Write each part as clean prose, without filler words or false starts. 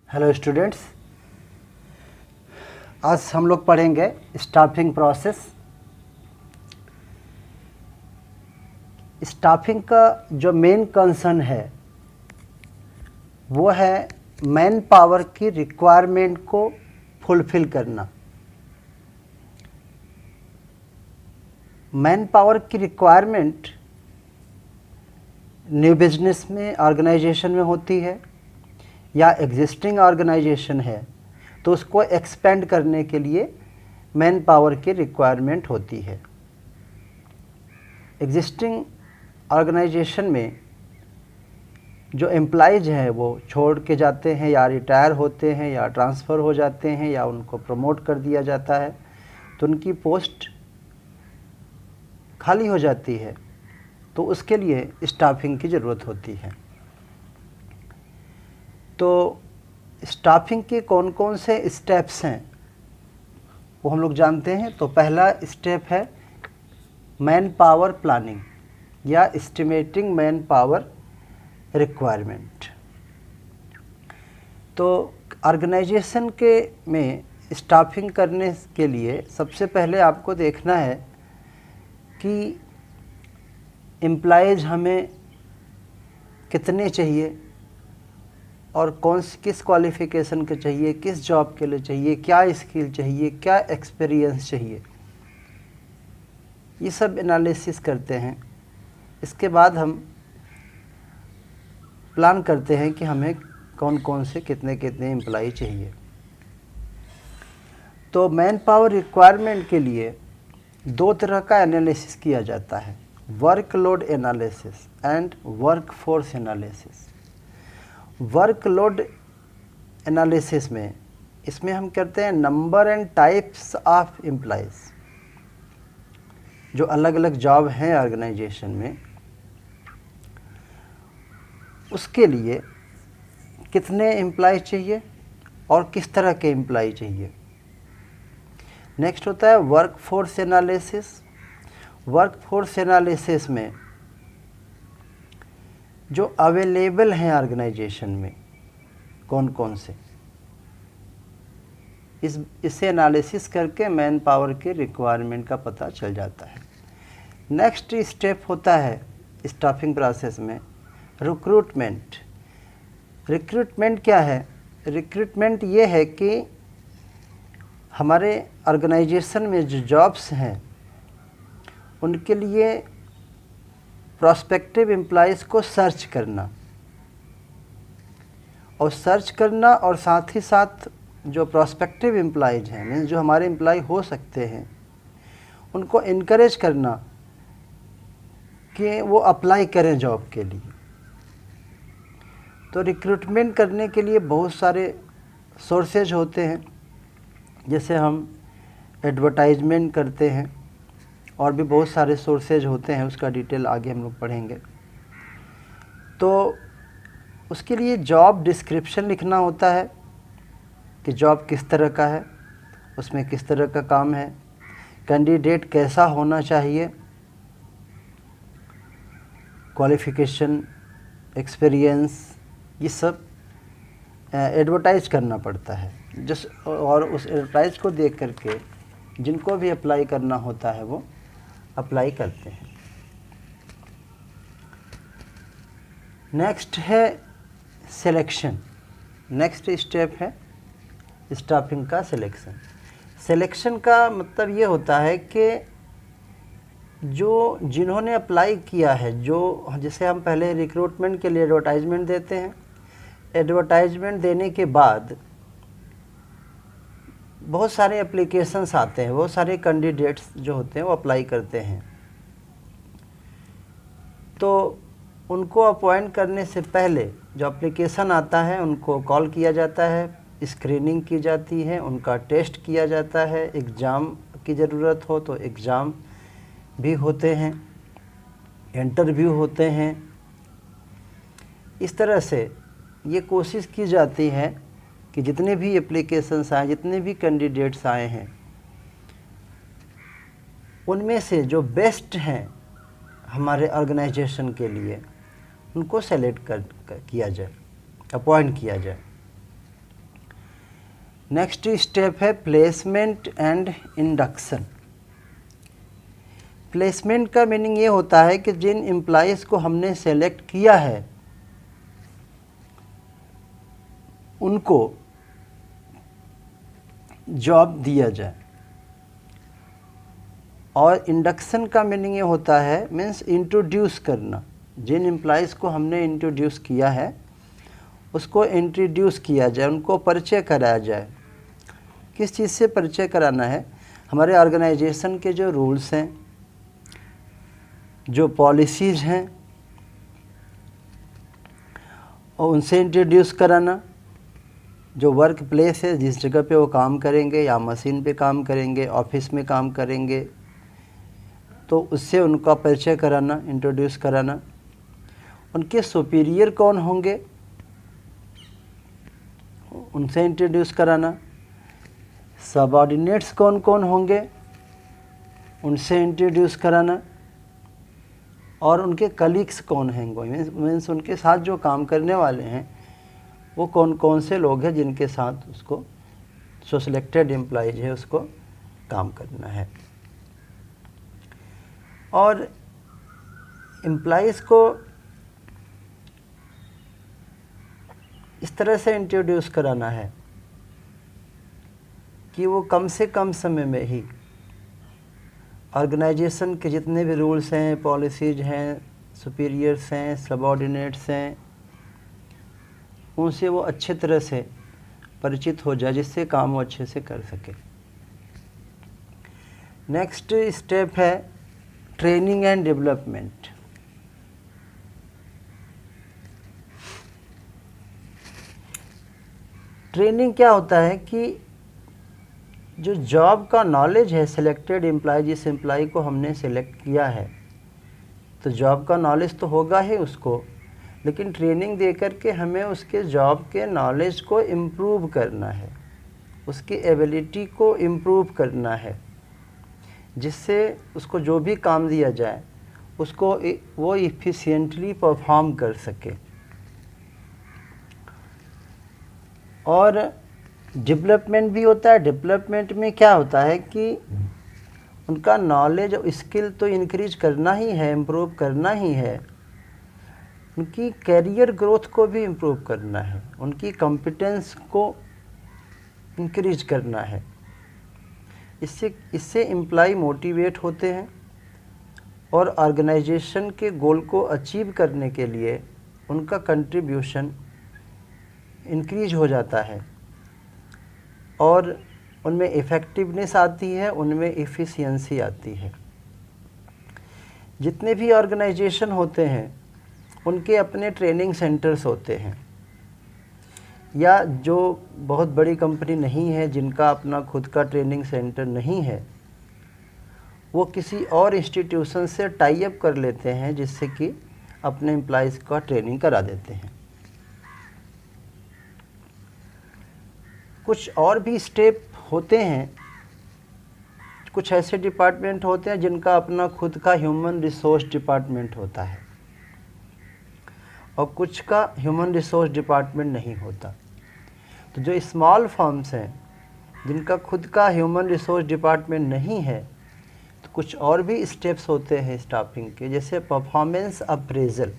Hello students, आज हम लोग पढ़ेंगे स्टाफिंग प्रोसेस। स्टाफिंग का जो मेन कंसर्न है वो है मैन पावर की रिक्वायरमेंट को फुलफिल करना। मैन पावर की रिक्वायरमेंट न्यू बिजनेस में ऑर्गेनाइजेशन में होती है या एग्जिस्टिंग ऑर्गेनाइजेशन है तो उसको एक्सपेंड करने के लिए मैन पावर की रिक्वायरमेंट होती है। एग्जिस्टिंग ऑर्गेनाइजेशन में जो एम्प्लॉइज हैं वो छोड़ के जाते हैं या रिटायर होते हैं या ट्रांसफ़र हो जाते हैं या उनको प्रमोट कर दिया जाता है तो उनकी पोस्ट खाली हो जाती है, तो उसके लिए स्टाफिंग की ज़रूरत होती है। तो स्टाफिंग के कौन कौन से स्टेप्स हैं वो हम लोग जानते हैं। तो पहला स्टेप है मैन पावर प्लानिंग या एस्टिमेटिंग मैन पावर रिक्वायरमेंट। तो ऑर्गेनाइजेशन के में स्टाफिंग करने के लिए सबसे पहले आपको देखना है कि एम्प्लॉइज हमें कितने चाहिए और किस क्वालिफ़िकेशन के चाहिए, किस जॉब के लिए चाहिए, क्या स्किल चाहिए, क्या एक्सपीरियंस चाहिए, ये सब एनालिसिस करते हैं। इसके बाद हम प्लान करते हैं कि हमें कौन कौन से कितने कितने एम्प्लॉई चाहिए। तो मैन पावर रिक्वायरमेंट के लिए दो तरह का एनालिसिस किया जाता है, workload analysis and workforce analysis. Workload analysis में इसमें हम करते हैं number and types of employees, जो अलग अलग जॉब हैं ऑर्गेनाइजेशन में उसके लिए कितने एम्प्लॉय चाहिए और किस तरह के एम्प्लॉय चाहिए। नेक्स्ट होता है वर्कफोर्स एनालिसिस। वर्कफोर्स एनालिसिस में जो अवेलेबल हैं ऑर्गेनाइजेशन में कौन कौन से, इसे एनालिसिस करके मैन पावर के रिक्वायरमेंट का पता चल जाता है। नेक्स्ट स्टेप होता है स्टाफिंग प्रोसेस में रिक्रूटमेंट। रिक्रूटमेंट क्या है? रिक्रूटमेंट ये है कि हमारे ऑर्गेनाइजेशन में जो जॉब्स हैं उनके लिए प्रॉस्पेक्टिव एम्प्लॉइज़ को सर्च करना और साथ ही साथ जो प्रॉस्पेक्टिव एम्प्लॉइज हैं मीन्स जो हमारे एम्प्लॉय हो सकते हैं उनको इनकरेज करना कि वो अप्लाई करें जॉब के लिए। तो रिक्रूटमेंट करने के लिए बहुत सारे सोर्सेज होते हैं, जैसे हम एडवर्टाइजमेंट करते हैं और भी बहुत सारे सोर्सेज होते हैं, उसका डिटेल आगे हम लोग पढ़ेंगे। तो उसके लिए जॉब डिस्क्रिप्शन लिखना होता है कि जॉब किस तरह का है, उसमें किस तरह का काम है, कैंडिडेट कैसा होना चाहिए, क्वालिफ़िकेशन, एक्सपीरियंस, ये सब एडवर्टाइज करना पड़ता है। और उस एडवर्टाइज को देख करके जिनको भी अप्लाई करना होता है वो अप्लाई करते हैं। नेक्स्ट है सिलेक्शन। नेक्स्ट स्टेप है स्टाफिंग का सिलेक्शन। सिलेक्शन का मतलब ये होता है कि जिन्होंने अप्लाई किया है, जैसे हम पहले रिक्रूटमेंट के लिए एडवर्टाइजमेंट देते हैं, एडवर्टाइजमेंट देने के बाद बहुत सारे एप्लीकेशंस आते हैं, बहुत सारे कैंडिडेट्स जो होते हैं वो अप्लाई करते हैं। तो उनको अपॉइंट करने से पहले जो एप्लीकेशन आता है उनको कॉल किया जाता है, स्क्रीनिंग की जाती है, उनका टेस्ट किया जाता है, एग्ज़ाम की ज़रूरत हो तो एग्ज़ाम भी होते हैं, इंटरव्यू होते हैं। इस तरह से ये कोशिश की जाती है कि जितने भी एप्लीकेशंस आए, जितने भी कैंडिडेट्स आए हैं उनमें से जो बेस्ट हैं हमारे ऑर्गेनाइजेशन के लिए उनको सेलेक्ट किया जाए, अपॉइंट किया जाए। नेक्स्ट स्टेप है प्लेसमेंट एंड इंडक्शन। प्लेसमेंट का मीनिंग ये होता है कि जिन एम्प्लॉइज़ को हमने सेलेक्ट किया है उनको जॉब दिया जाए। और इंडक्शन का मीनिंग ये होता है मीन्स इंट्रोड्यूस करना। जिन एम्प्लॉइज़ को हमने इंट्रोड्यूस किया है उसको इंट्रोड्यूस किया जाए, उनको परिचय कराया जाए। किस चीज़ से परिचय कराना है? हमारे ऑर्गेनाइजेशन के जो रूल्स हैं, जो पॉलिसीज़ हैं, और उनसे इंट्रोड्यूस कराना। जो वर्क प्लेस है, जिस जगह पे वो काम करेंगे, या मशीन पे काम करेंगे, ऑफिस में काम करेंगे, तो उससे उनका परिचय कराना, इंट्रोड्यूस कराना। उनके सुपीरियर कौन होंगे उनसे इंट्रोड्यूस कराना। सबऑर्डिनेट्स कौन कौन होंगे उनसे इंट्रोड्यूस कराना। और उनके कलीग्स कौन हैं, मीन्स उनके साथ जो काम करने वाले हैं वो कौन कौन से लोग हैं जिनके साथ उसको जो सिलेक्टेड एम्प्लॉइज है उसको काम करना है। और एम्प्लॉइज़ को इस तरह से इंट्रोड्यूस कराना है कि वो कम से कम समय में ही ऑर्गेनाइजेशन के जितने भी रूल्स हैं, पॉलिसीज़ हैं, सुपीरियर्स हैं, सबऑर्डिनेट्स हैं, उनसे वो अच्छे तरह से परिचित हो जाए, जिससे काम वो अच्छे से कर सके। नेक्स्ट स्टेप है ट्रेनिंग एंड डेवलपमेंट। ट्रेनिंग क्या होता है कि जो जॉब का नॉलेज है, सिलेक्टेड एम्प्लॉय, जिस एम्प्लॉय को हमने सेलेक्ट किया है, तो जॉब का नॉलेज तो होगा ही उसको, लेकिन ट्रेनिंग दे करके हमें उसके जॉब के नॉलेज को इम्प्रूव करना है, उसकी एबिलिटी को इम्प्रूव करना है, जिससे उसको जो भी काम दिया जाए उसको वो इफ़िशिएंटली परफॉर्म कर सके। और डेवलपमेंट भी होता है। डेवलपमेंट में क्या होता है कि उनका नॉलेज और स्किल तो इंक्रीज करना ही है, इम्प्रूव करना ही है, उनकी कैरियर ग्रोथ को भी इम्प्रूव करना है, उनकी कॉम्पिटेंस को इंक्रीज करना है। इससे एम्प्लॉय मोटिवेट होते हैं और ऑर्गेनाइजेशन के गोल को अचीव करने के लिए उनका कंट्रीब्यूशन इंक्रीज हो जाता है और उनमें इफ़ेक्टिवनेस आती है, उनमें एफिशिएंसी आती है। जितने भी ऑर्गेनाइजेशन होते हैं उनके अपने ट्रेनिंग सेंटर्स होते हैं, या जो बहुत बड़ी कंपनी नहीं है जिनका अपना खुद का ट्रेनिंग सेंटर नहीं है, वो किसी और इंस्टीट्यूशन से टाई अप कर लेते हैं, जिससे कि अपने एम्प्लॉइज़ का ट्रेनिंग करा देते हैं। कुछ और भी स्टेप होते हैं। कुछ ऐसे डिपार्टमेंट होते हैं जिनका अपना खुद का ह्यूमन रिसोर्स डिपार्टमेंट होता है और कुछ का ह्यूमन रिसोर्स डिपार्टमेंट नहीं होता। तो जो स्मॉल फर्म्स हैं जिनका खुद का ह्यूमन रिसोर्स डिपार्टमेंट नहीं है, तो कुछ और भी स्टेप्स होते हैं स्टाफिंग के, जैसे परफॉर्मेंस अप्रेजल।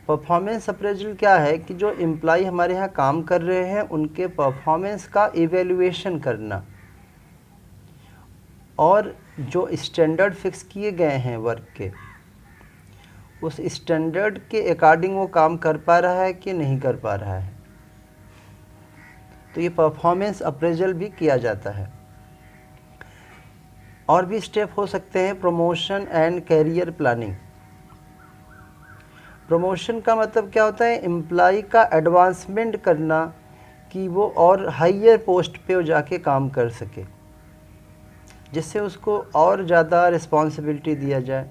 परफॉर्मेंस अप्रेजल क्या है कि जो एम्प्लॉय हमारे यहाँ काम कर रहे हैं उनके परफॉर्मेंस का इवैल्यूएशन करना, और जो स्टैंडर्ड फिक्स किए गए हैं वर्क के, उस स्टैंडर्ड के अकॉर्डिंग वो काम कर पा रहा है कि नहीं कर पा रहा है। तो ये परफॉर्मेंस अप्रेजल भी किया जाता है। और भी स्टेप हो सकते हैं promotion and career planning. Promotion का मतलब क्या होता है? एम्प्लॉय का एडवांसमेंट करना कि वो और हायर पोस्ट पे वो जाके काम कर सके, जिससे उसको और ज़्यादा रिस्पॉन्सिबिलिटी दिया जाए,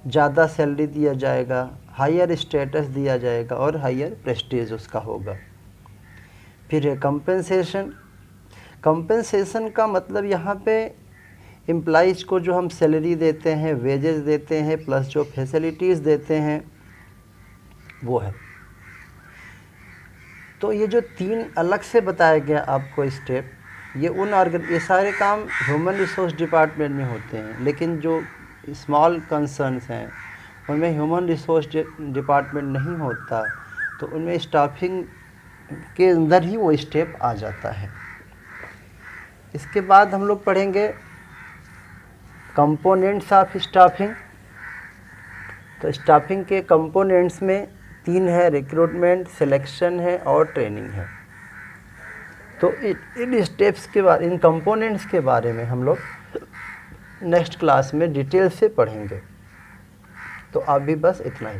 ज़्यादा सैलरी दिया जाएगा, हायर स्टेटस दिया जाएगा और हायर प्रेस्टीज उसका होगा। फिर है कंपेंसेशन। कंपेंसेशन का मतलब यहाँ पे एम्प्लॉइज़ को जो हम सैलरी देते हैं, वेजेस देते हैं, प्लस जो फैसिलिटीज़ देते हैं वो है। तो ये जो 3 अलग से बताया गया आपको स्टेप, ये सारे काम ह्यूमन रिसोर्स डिपार्टमेंट में होते हैं, लेकिन जो स्मॉल कंसर्न्स हैं उनमें ह्यूमन रिसोर्स डिपार्टमेंट नहीं होता, तो उनमें स्टाफिंग के अंदर ही वो स्टेप आ जाता है। इसके बाद हम लोग पढ़ेंगे कंपोनेंट्स ऑफ स्टाफिंग। तो स्टाफिंग के कंपोनेंट्स में 3 है, रिक्रूटमेंट, सिलेक्शन है और ट्रेनिंग है। तो इन स्टेप्स के बारे, इन कंपोनेंट्स के बारे में हम लोग नेक्स्ट क्लास में डिटेल से पढ़ेंगे। तो अभी बस इतना ही।